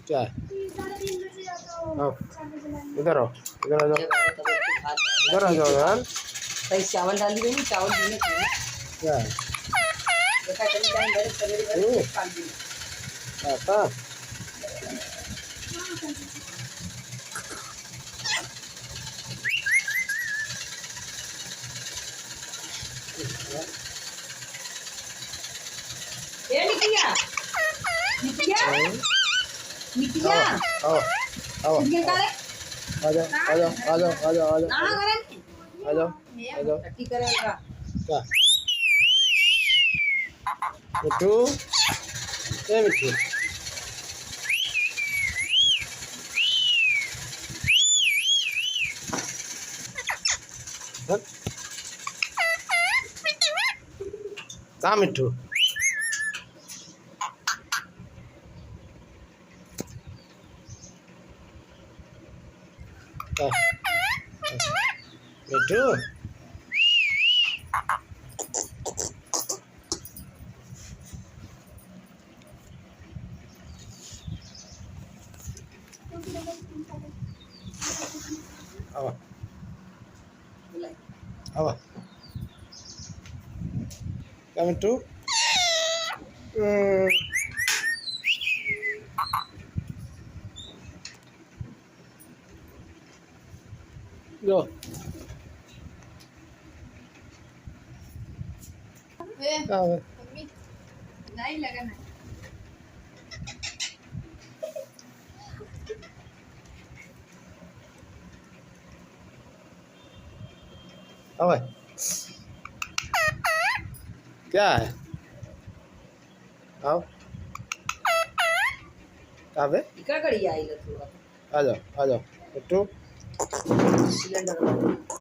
क्या है? आओ, इधर आओ, इधर आ जाओ, इधर आ जाओ यार। कहीं चावल डाली हुई नहीं, चावल भी नहीं। क्या है? देखा कभी टाइम बड़े सवेरे बड़े खा ली। ऐसा ए निकिया, निकिया, निकिया, आओ आओ निकिया करे, आ जाओ आ जाओ आ जाओ आ जाओ आ ना जाओ करे, आ जाओ आ जाओ। टट्टी करेगा। क्या मिट्टू? ए मिट्टू, कहाँ मिट्टू? मिट्टू आओ आओ। क्या मिट्टू? लो मम्मी नहीं लगना। आओ। क्या है? आओ कहाँ पे? इका कड़ी आई लो थोड़ा आ जाओ मिट्टू। सिलेंडर